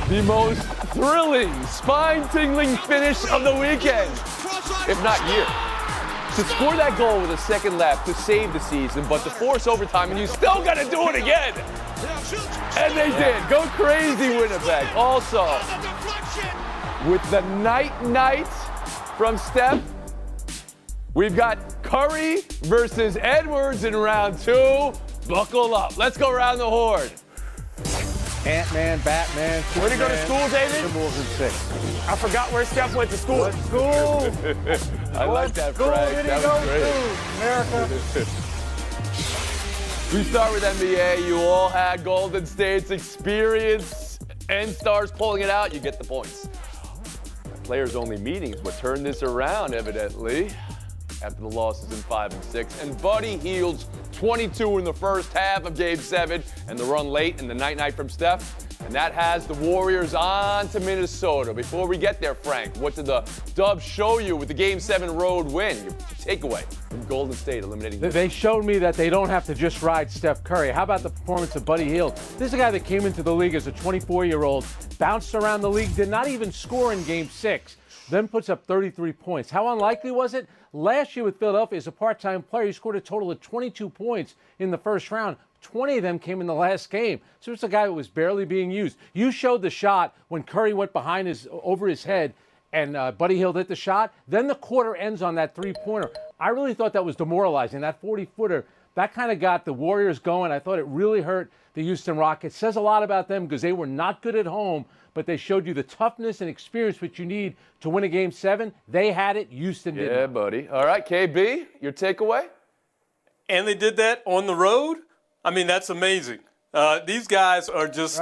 The most thrilling, spine-tingling finish of the weekend, if not year. To score that goal with a second left to save the season, but to force overtime, and you still got to do it again. And they did. Go crazy, Winnipeg. Also, with the night from Steph, we've got Curry versus Edwards in round 2. Buckle up. Let's go around the horn. Ant-Man, Batman, Where'd he go to school, David? Timberwolves in 6. I forgot where Steph went to school. What school? I like that, School Frank. did he That go was great. to? America. We start with NBA. You all had Golden State's experience and stars pulling it out. You get the points. Players-only meetings would turn this around, evidently, after the losses in 5 and 6. And Buddy Hield's 22 in the first half of Game 7 and the run late in the night from Steph. And that has the Warriors on to Minnesota. Before we get there, Frank, what did the Dubs show you with the Game 7 road win? Your takeaway from Golden State eliminating them. They showed me that they don't have to just ride Steph Curry. How about the performance of Buddy Hield? This is a guy that came into the league as a 24-year-old, bounced around the league, did not even score in Game 6, then puts up 33 points. How unlikely was it? Last year with Philadelphia as a part-time player, he scored a total of 22 points in the first round. 20 of them came in the last game. So it's a guy who was barely being used. You showed the shot when Curry went over his head and Buddy Hield hit the shot. Then the quarter ends on that three-pointer. I really thought that was demoralizing. That 40-footer, that kind of got the Warriors going. I thought it really hurt the Houston Rockets. Says a lot about them because they were not good at home, but they showed you the toughness and experience which you need to win a Game 7. They had it. Houston didn't. Yeah, buddy. All right, KB, your takeaway? And they did that on the road? I mean, that's amazing. These guys are just,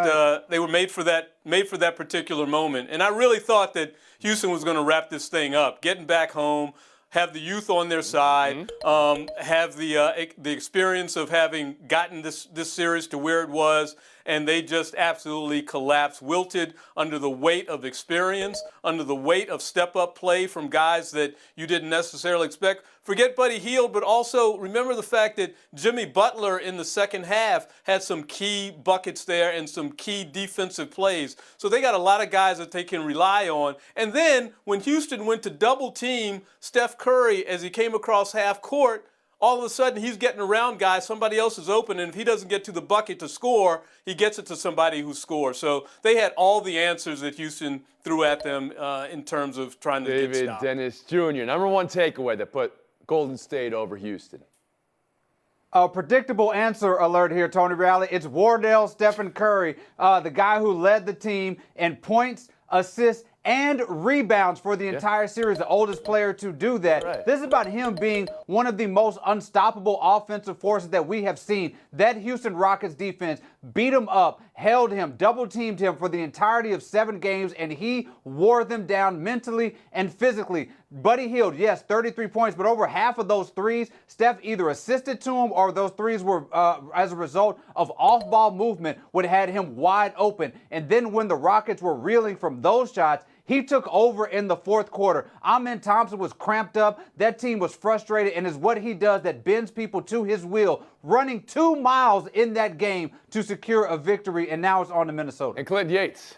they were made for that particular moment. And I really thought that Houston was going to wrap this thing up, getting back home, have the youth on their side, have the experience of having gotten this series to where it was, and they just absolutely collapsed, wilted under the weight of experience, under the weight of step-up play from guys that you didn't necessarily expect. Forget Buddy Hield, but also remember the fact that Jimmy Butler in the second half had some key buckets there and some key defensive plays. So they got a lot of guys that they can rely on. And then when Houston went to double team Steph Curry as he came across half court, all of a sudden he's getting around guys, somebody else is open, and if he doesn't get to the bucket to score, he gets it to somebody who scores. So they had all the answers that Houston threw at them in terms of trying to get stopped. David Dennis Jr., number one takeaway that put Golden State over Houston. A predictable answer alert here, Tony Reale. It's Wardell Stephen Curry, the guy who led the team in points, assists, and rebounds for the entire series, the oldest player to do that. Right. This is about him being one of the most unstoppable offensive forces that we have seen. That Houston Rockets defense beat him up, held him, double-teamed him for the entirety of 7 games, and he wore them down mentally and physically. Buddy Hield, yes, 33 points, but over half of those threes, Steph either assisted to him or those threes were as a result of off-ball movement, would have had him wide open. And then when the Rockets were reeling from those shots, he took over in the fourth quarter. Amen Thompson was cramped up. That team was frustrated, and it's what he does that bends people to his will, running 2 miles in that game to secure a victory, and now it's on to Minnesota. And Clint Yates.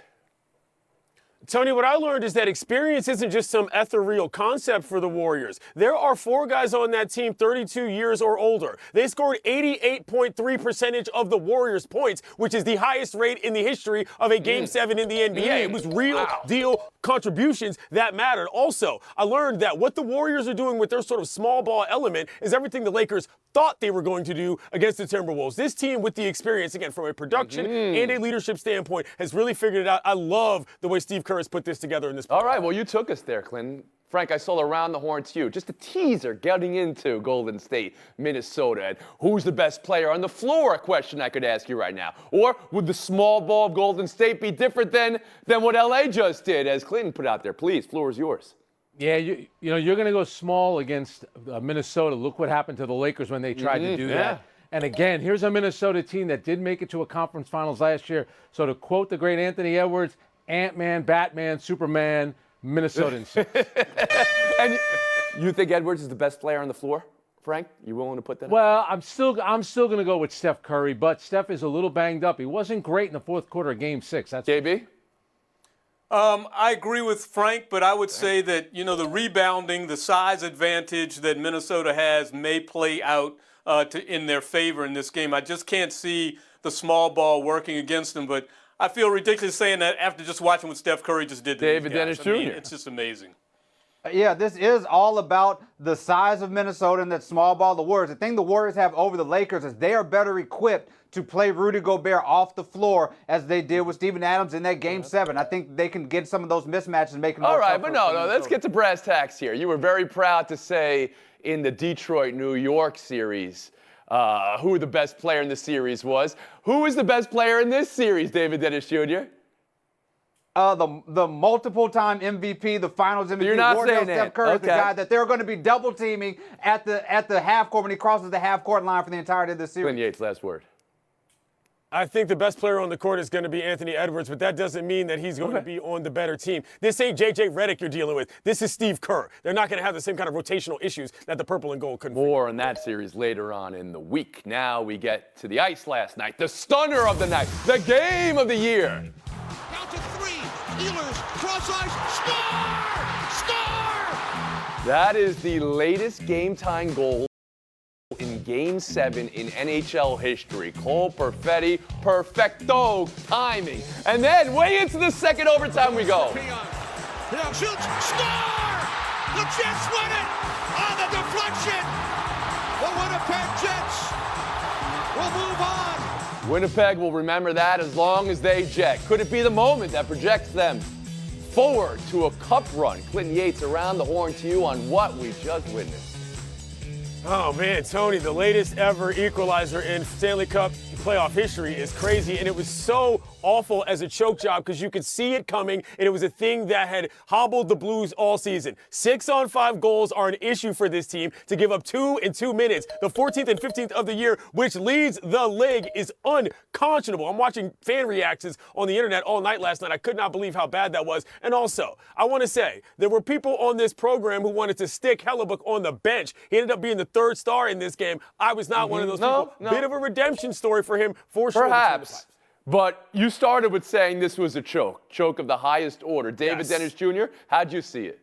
Tony, what I learned is that experience isn't just some ethereal concept for the Warriors. There are 4 guys on that team 32 years or older. They scored 88.3% of the Warriors' points, which is the highest rate in the history of a Game 7 in the NBA. It was real deal contributions that mattered. Also, I learned that what the Warriors are doing with their sort of small ball element is everything the Lakers thought they were going to do against the Timberwolves. This team with the experience, again, from a production and a leadership standpoint, has really figured it out. I love the way Steve Kerr has put this together in this. All right, well, you took us there, Clinton. Frank, I saw around the horn to you. Just a teaser getting into Golden State, Minnesota. And who's the best player on the floor? A question I could ask you right now. Or would the small ball of Golden State be different than what LA just did, as Clinton put out there? Please, floor is yours. Yeah, you know, you're going to go small against Minnesota. Look what happened to the Lakers when they tried to do that. And again, here's a Minnesota team that did make it to a conference finals last year. So to quote the great Anthony Edwards, Ant-Man, Batman, Superman, Minnesota in 6. And you think Edwards is the best player on the floor, Frank? You willing to put that? Well, I'm still going to go with Steph Curry, but Steph is a little banged up. He wasn't great in the fourth quarter of Game 6. That's JB? I agree with Frank, but I would say that, the rebounding, the size advantage that Minnesota has may play out in their favor in this game. I just can't see the small ball working against them, but I feel ridiculous saying that after just watching what Steph Curry just did to David these guys. Dennis Jr. I mean, it's just amazing. Yeah, this is all about the size of Minnesota and that small ball of the Warriors. The thing the Warriors have over the Lakers is they are better equipped to play Rudy Gobert off the floor as they did with Steven Adams in that Game 7. I think they can get some of those mismatches and make it more All right, tough but for no, Minnesota. let's get to brass tacks here. You were very proud to say in the Detroit-New York series who the best player in the series was. Who is the best player in this series, David Dennis Jr.? The multiple-time MVP, the Finals MVP, You're not Wardell saying Steph that. Curry is the Okay. guy that they're going to be double teaming at the half court when he crosses the half court line for the entirety of the series. Clint Yates, last word. I think the best player on the court is going to be Anthony Edwards, but that doesn't mean that he's going to be on the better team. This ain't J.J. Redick you're dealing with. This is Steve Kerr. They're not going to have the same kind of rotational issues that the purple and gold couldn't. More on that series later on in the week. Now we get to the ice last night, the stunner of the night, the game of the year. Count to 3. Ehlers, cross ice, score! Score! That is the latest game-tying goal in Game 7 in NHL history. Cole Perfetti, perfecto timing. And then way into the second overtime we go. Peon shoots, score! The Jets win it on the deflection. The Winnipeg Jets will move on. Winnipeg will remember that as long as they jet. Could it be the moment that projects them forward to a cup run? Clinton Yates around the horn to you on what we just witnessed. Oh, man, Tony, the latest ever equalizer in Stanley Cup playoff history is crazy, and it was so awful as a choke job because you could see it coming, and it was a thing that had hobbled the Blues all season. 6-on-5 goals are an issue for this team. To give up 2 in 2 minutes, the 14th and 15th of the year, which leads the league, is unconscionable. I'm watching fan reactions on the internet all night last night. I could not believe how bad that was. And also, I want to say, there were people on this program who wanted to stick Hellebuck on the bench. He ended up being the third star in this game. I was not one of those people. No. Bit of a redemption story for him, for sure. Perhaps. But you started with saying this was a choke of the highest order. David Yes. Dennis Jr., how'd you see it?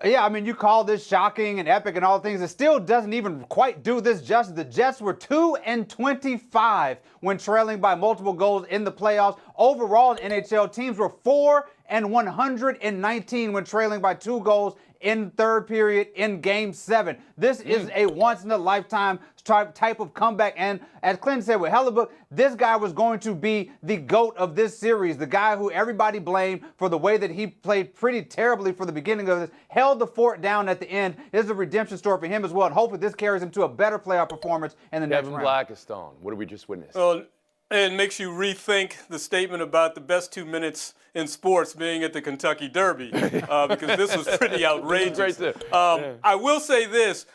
Yeah, I mean, you call this shocking and epic and all things. It still doesn't even quite do this justice. The Jets were 2-25 when trailing by multiple goals in the playoffs. Overall, in NHL, teams were 4-119 when trailing by 2 goals in third period in Game 7. This is a once-in-a-lifetime type of comeback. And as Clinton said with Hellebuck, this guy was going to be the GOAT of this series, the guy who everybody blamed for the way that he played pretty terribly for the beginning of this, held the fort down at the end. This is a redemption story for him as well, and hopefully this carries him to a better playoff performance in the next Kevin round. Blackistone, what did we just witness? Well, and makes you rethink the statement about the best 2 minutes in sports being at the Kentucky Derby, because this was pretty outrageous. Great too. I will say this.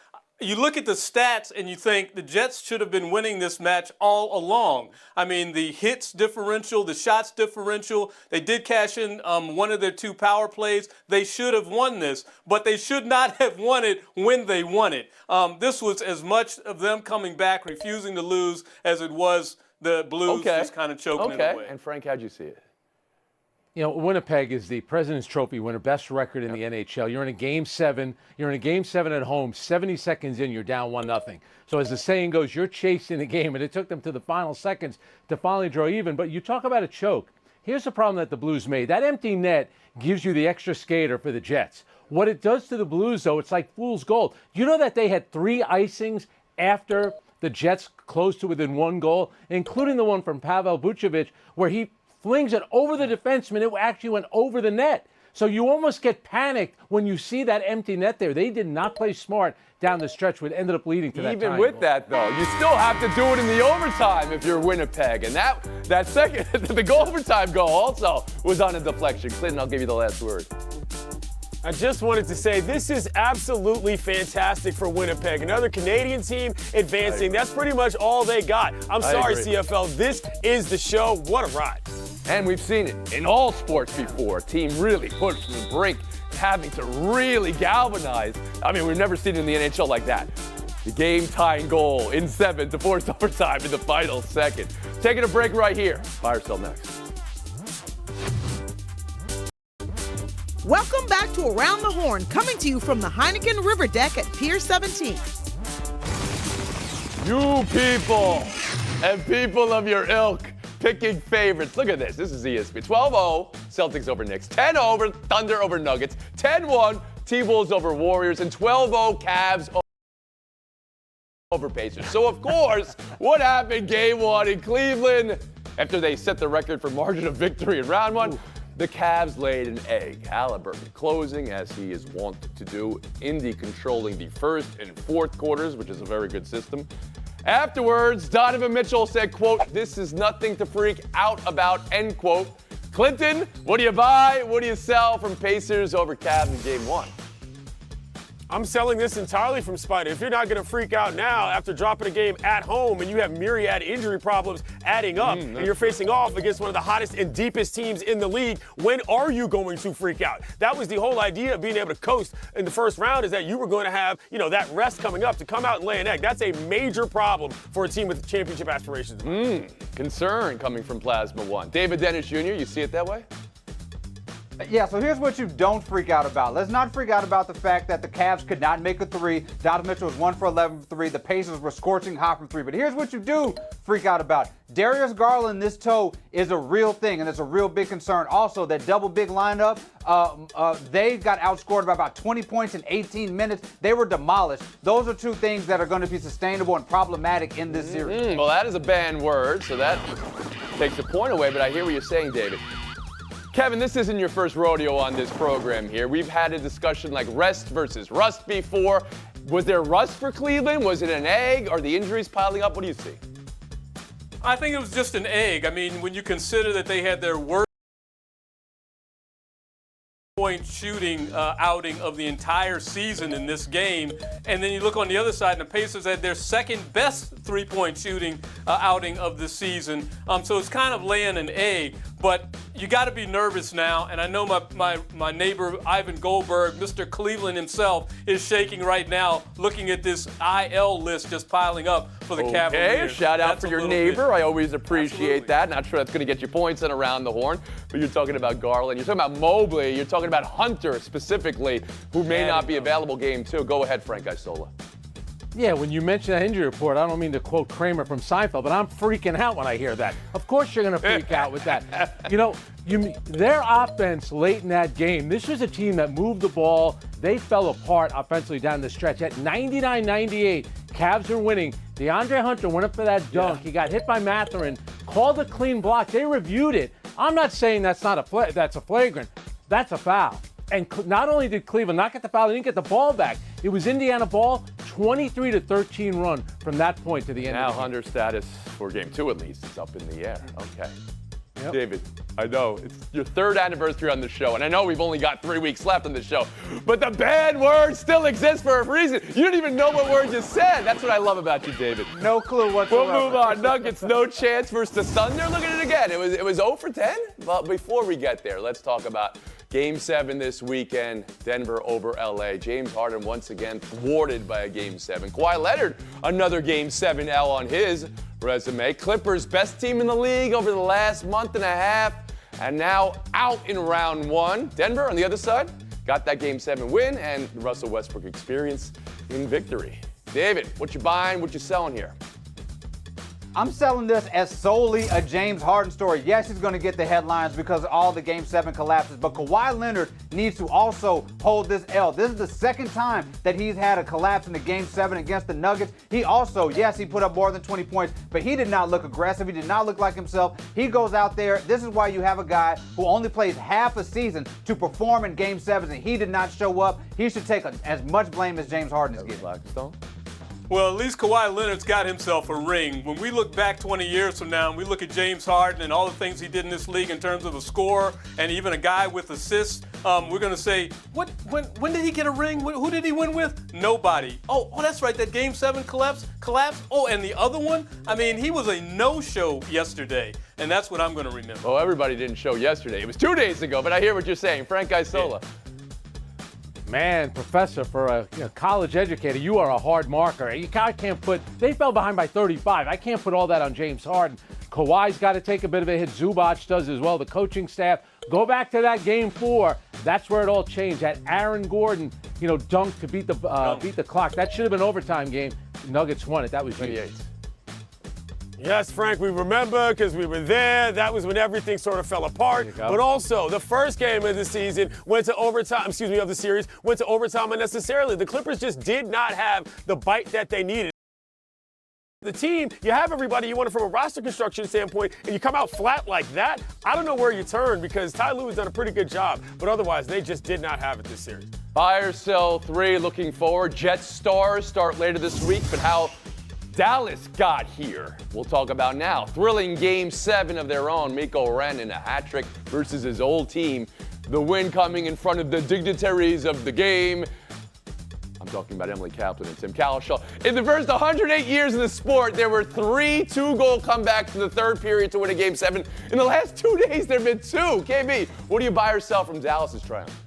You look at the stats and you think the Jets should have been winning this match all along. I mean, the hits differential, the shots differential, they did cash in one of their 2 power plays. They should have won this, but they should not have won it when they won it. This was as much of them coming back, refusing to lose, as it was the Blues just kind of choking it away. And Frank, how'd you see it? You know, Winnipeg is the President's Trophy winner, best record in the NHL. You're in a Game 7. You're in a Game 7 at home. 70 seconds in, you're down 1-0. So as the saying goes, you're chasing the game, and it took them to the final seconds to finally draw even. But you talk about a choke. Here's the problem that the Blues made. That empty net gives you the extra skater for the Jets. What it does to the Blues, though, it's like fool's gold. You know that they had 3 icings after the Jets closed to within 1 goal, including the one from Pavel Bucevic, where he flings it over the defenseman. It actually went over the net. So you almost get panicked when you see that empty net there. They did not play smart down the stretch, which ended up leading to that Even tying with goal. that, though, you still have to do it in the overtime if you're Winnipeg. And that second, the overtime goal also was on a deflection. Clinton, I'll give you the last word. I just wanted to say this is absolutely fantastic for Winnipeg. Another Canadian team advancing. That's pretty much all they got. I'm sorry, agree. CFL. This is the show. What a ride. And we've seen it in all sports before. A team really pushed to the brink, having to really galvanize. I mean, we've never seen it in the NHL like that. The game-tying goal in 7 to force overtime in the final second. Taking a break right here. Buy or sell next. Welcome back to Around the Horn, coming to you from the Heineken River Deck at Pier 17. You people and people of your ilk picking favorites. Look at this. This is ESPN. 12-0, Celtics over Knicks. 10-0 over Thunder over Nuggets. 10-1, T-Wolves over Warriors. And 12-0, Cavs over Pacers. So, of course, what happened game one in Cleveland after they set the record for margin of victory in round one? The Cavs laid an egg. Halliburton closing, as he is wont to do. Indy controlling the first and fourth quarters, which is a very good system. Afterwards, Donovan Mitchell said, quote, "This is nothing to freak out about," end quote. Clinton, what do you buy? What do you sell from Pacers over Cavs in game one? I'm selling this entirely from Spider. If you're not going to freak out now after dropping a game at home and you have myriad injury problems adding up and you're facing off against one of the hottest and deepest teams in the league, when are you going to freak out? That was the whole idea of being able to coast in the first round, is that you were going to have, that rest coming up to come out and lay an egg. That's a major problem for a team with championship aspirations. Concern coming from Plasma One. David Dennis Jr., you see it that way? Yeah, so here's what you don't freak out about. Let's not freak out about the fact that the Cavs could not make a three. Donovan Mitchell was 1 for 11 from three. The Pacers were scorching hot from three. But here's what you do freak out about. Darius Garland, this toe is a real thing, and it's a real big concern. Also, that double big lineup, they got outscored by about 20 points in 18 minutes. They were demolished. Those are two things that are going to be sustainable and problematic in this series. Well, that is a banned word, so that takes a point away, but I hear what you're saying, David. Kevin, this isn't your first rodeo on this program here. We've had a discussion like rest versus rust before. Was there rust for Cleveland? Was it an egg? Are the injuries piling up? What do you see? I think it was just an egg. I mean, when you consider that they had their worst point shooting outing of the entire season in this game, and then you look on the other side and the Pacers had their second best three-point shooting outing of the season. So it's kind of laying an egg, but you got to be nervous now, and I know my neighbor Ivan Goldberg, Mr. Cleveland himself, is shaking right now looking at this IL list just piling up for the Cavaliers. Okay, shout out That's for a your little neighbor. bit. I always appreciate Absolutely. that. Not sure that's going to get you points and around the horn, but you're talking about Garland. You're talking about Mobley. You're talking about Hunter specifically, who may not be available game two. Go ahead, Frank Isola. Yeah, when you mention that injury report, I don't mean to quote Kramer from Seinfeld, but I'm freaking out when I hear that. Of course you're going to freak out with that. Their offense late in that game, this was a team that moved the ball. They fell apart offensively down the stretch. At 99-98, Cavs are winning. DeAndre Hunter went up for that dunk. He got hit by Mathurin, called a clean block. They reviewed it. I'm not saying that's a flagrant. That's a foul. And not only did Cleveland not get the foul, they didn't get the ball back. It was Indiana ball, 23-13 run from that point to the end. Now of the game. Hunter status for game two at least is up in the air. Okay. Yep. David, I know it's your third anniversary on the show, and I know we've only got 3 weeks left on the show, but the bad word still exists for a reason. You don't even know what word you said. That's what I love about you, David. No clue whatsoever. We'll move on. Nuggets, no chance versus the Thunder. Look at it again. It was 0 for 10. But before we get there, let's talk about Game 7 this weekend, Denver over LA. James Harden once again thwarted by a Game 7. Kawhi Leonard, another Game 7 L on his resume. Clippers, best team in the league over the last month and a half, and now out in round one. Denver, on the other side, got that Game 7 win and the Russell Westbrook experience in victory. David, what you buying, what you selling here? I'm selling this as solely a James Harden story. Yes, he's going to get the headlines because of all the Game 7 collapses, but Kawhi Leonard needs to also hold this L. This is the second time that he's had a collapse in the Game 7 against the Nuggets. He also, yes, he put up more than 20 points, but he did not look aggressive. He did not look like himself. He goes out there. This is why you have a guy who only plays half a season to perform in Game 7s, and he did not show up. He should take as much blame as James Harden is getting. Blackstone? Well, at least Kawhi Leonard's got himself a ring. When we look back 20 years from now and we look at James Harden and all the things he did in this league in terms of a scorer and even a guy with assists, we're going to say, when did he get a ring? Who did he win with? Nobody. Oh, that's right, that Game 7 collapse. Oh, and the other one? I mean, he was a no-show yesterday, and that's what I'm going to remember. Well, everybody didn't show yesterday. It was 2 days ago, but I hear what you're saying. Frank Isola. Man, professor, for a college educator, you are a hard marker. I can't put. They fell behind by 35. I can't put all that on James Harden. Kawhi's got to take a bit of a hit. Zubac does as well. The coaching staff. Go back to that game 4. That's where it all changed. That Aaron Gordon, dunk to beat the clock. That should have been overtime game. Nuggets won it. That was huge. Yes, Frank, we remember because we were there. That was when everything sort of fell apart. But also, the first game of the season went to overtime, of the series, went to overtime unnecessarily. The Clippers just did not have the bite that they needed. The team, you have everybody you want it from a roster construction standpoint, and you come out flat like that, I don't know where you turn because Ty Lue has done a pretty good job. But otherwise, they just did not have it this series. Buy or sell 3 looking forward. Jets stars start later this week, but how Dallas got here, we'll talk about now. Thrilling Game 7 of their own. Mikko Rantanen in a hat trick versus his old team. The win coming in front of the dignitaries of the game. I'm talking about Emily Kaplan and Tim Cowlishaw. In the first 108 years of the sport, there were 3 2-goal comebacks in the third period to win a Game 7. In the last 2 days, there have been 2. KB, what do you buy or sell from Dallas's triumph?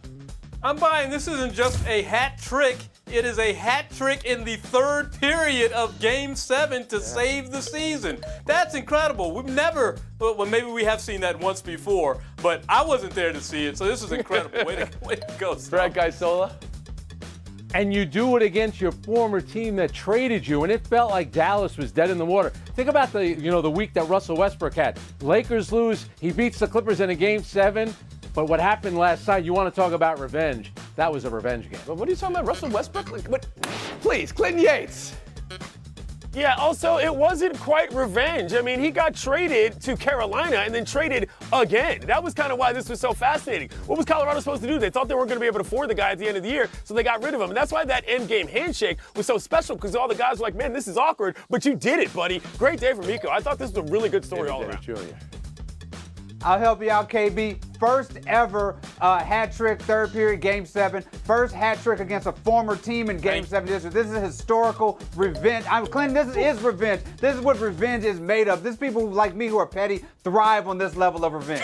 I'm buying this isn't just a hat trick. It is a hat trick in the third period of Game 7 to save the season. That's incredible. We've never, well, maybe we have seen that once before, but I wasn't there to see it, so this is incredible. Way to go, Frank Isola? And you do it against your former team that traded you, and it felt like Dallas was dead in the water. Think about the week that Russell Westbrook had. Lakers lose, he beats the Clippers in a Game 7. But what happened last night, you want to talk about revenge. That was a revenge game. But what are you talking about, Russell Westbrook? What? Please, Clinton Yates. Yeah, also, it wasn't quite revenge. I mean, he got traded to Carolina and then traded again. That was kind of why this was so fascinating. What was Colorado supposed to do? They thought they weren't going to be able to afford the guy at the end of the year, so they got rid of him. And that's why that end-game handshake was so special, because all the guys were like, man, this is awkward, but you did it, buddy. Great day for Mikko. I thought this was a really good story all around. Jr. I'll help you out, KB. First ever hat trick, third period, Game 7. First hat trick against a former team in Game 7. This is a historical revenge. Clinton, this is revenge. This is what revenge is made of. This people like me who are petty thrive on this level of revenge.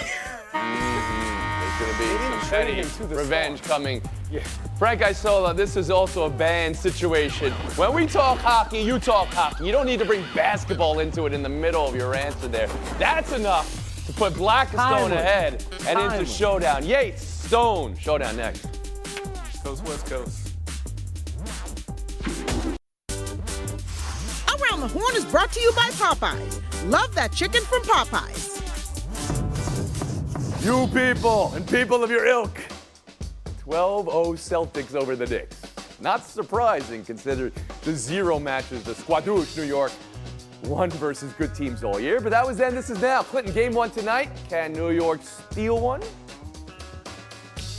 There's going to be some petty revenge coming. Yeah. Frank Isola, this is also a banned situation. When we talk hockey, you talk hockey. You don't need to bring basketball into it in the middle of your answer there. That's enough to put Black and Stone ahead and into Showdown. Yates, Stone, Showdown next. Coast, West Coast. Around the Horn is brought to you by Popeyes. Love that chicken from Popeyes. You people and people of your ilk. 12-0 Celtics over the Knicks. Not surprising considering the 0 matches the Squadouche New York won versus good teams all year, but that was then, this is now. Clinton, Game 1 tonight. Can New York steal one?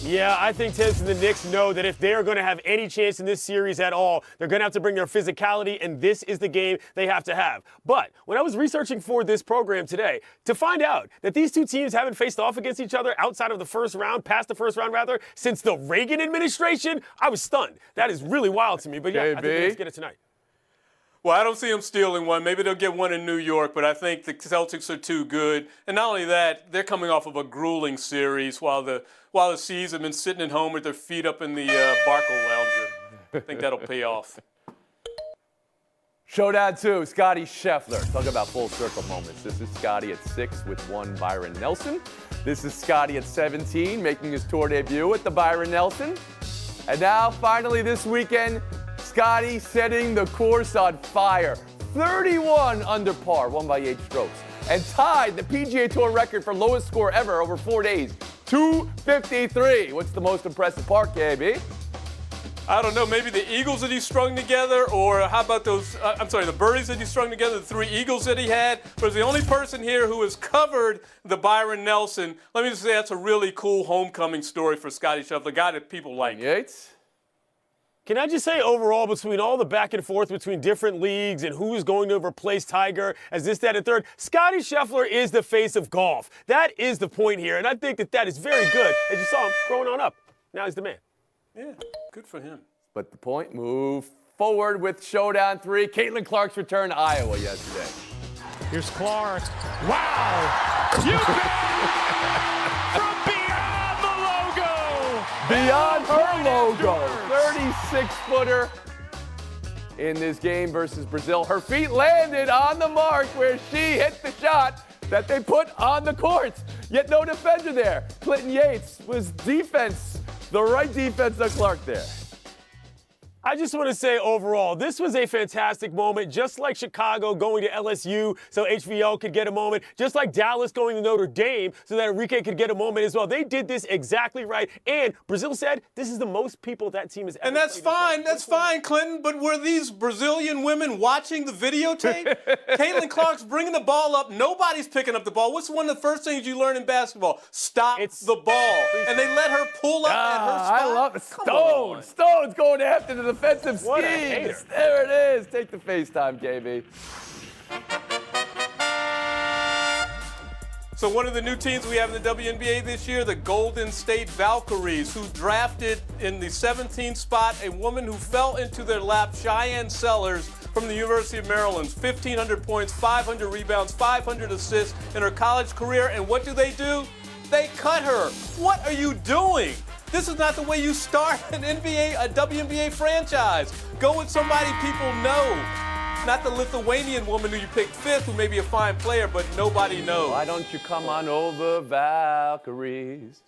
Yeah, I think Tibbs and the Knicks know that if they are going to have any chance in this series at all, they're going to have to bring their physicality, and this is the game they have to have. But when I was researching for this program today, to find out that these two teams haven't faced off against each other outside of the first round, past the first round rather, since the Reagan administration, I was stunned. That is really wild to me, but yeah, I think the Knicks get it tonight. Well, I don't see them stealing one. Maybe they'll get one in New York, but I think the Celtics are too good. And not only that, they're coming off of a grueling series while the C's have been sitting at home with their feet up in the Barco Lounger. I think that'll pay off. Showdown 2, Scottie Scheffler. Talk about full circle moments. This is Scottie at 6 with one Byron Nelson. This is Scottie at 17, making his tour debut at the Byron Nelson. And now, finally this weekend, Scottie setting the course on fire. 31 under par, won by 8 strokes. And tied the PGA Tour record for lowest score ever over 4 days. 253. What's the most impressive part, KB? I don't know, maybe the eagles that he strung together, or how about those, the birdies that he strung together, the 3 eagles that he had. But as the only person here who has covered the Byron Nelson, let me just say that's a really cool homecoming story for Scottie Scheffler, a guy that people like. Yates? Can I just say overall, between all the back and forth between different leagues and who's going to replace Tiger as this, that, and third, Scottie Scheffler is the face of golf. That is the point here, and I think that is very good. As you saw him growing on up. Now he's the man. Yeah, good for him. But the point, move forward with Showdown 3. Caitlin Clark's return to Iowa yesterday. Here's Clark. Wow! You bet! From beyond the logo! Beyond her logo. 6-footer in this game versus Brazil. Her feet landed on the mark where she hit the shot that they put on the court. Yet no defender there. Clinton Yates was defense, the right defense of Clark there. I just want to say overall, this was a fantastic moment, just like Chicago going to LSU so HVL could get a moment, just like Dallas going to Notre Dame so that Enrique could get a moment as well. They did this exactly right. And Brazil said this is the most people that team has ever And that's fine. That's fine, Clinton. But were these Brazilian women watching the videotape? Caitlin Clark's bringing the ball up. Nobody's picking up the ball. What's one of the first things you learn in basketball? Stop the ball. And they let her pull up at her spot. I love it. Stone's going after the defensive schemes. There it is. Take the FaceTime, KB. So one of the new teams we have in the WNBA this year, the Golden State Valkyries, who drafted in the 17th spot a woman who fell into their lap, Cheyenne Sellers from the University of Maryland. 1,500 points, 500 rebounds, 500 assists in her college career. And what do? They cut her. What are you doing? This is not the way you start an WNBA franchise. Go with somebody people know. Not the Lithuanian woman who you picked 5th, who may be a fine player, but nobody knows. Why don't you come on over, Valkyries?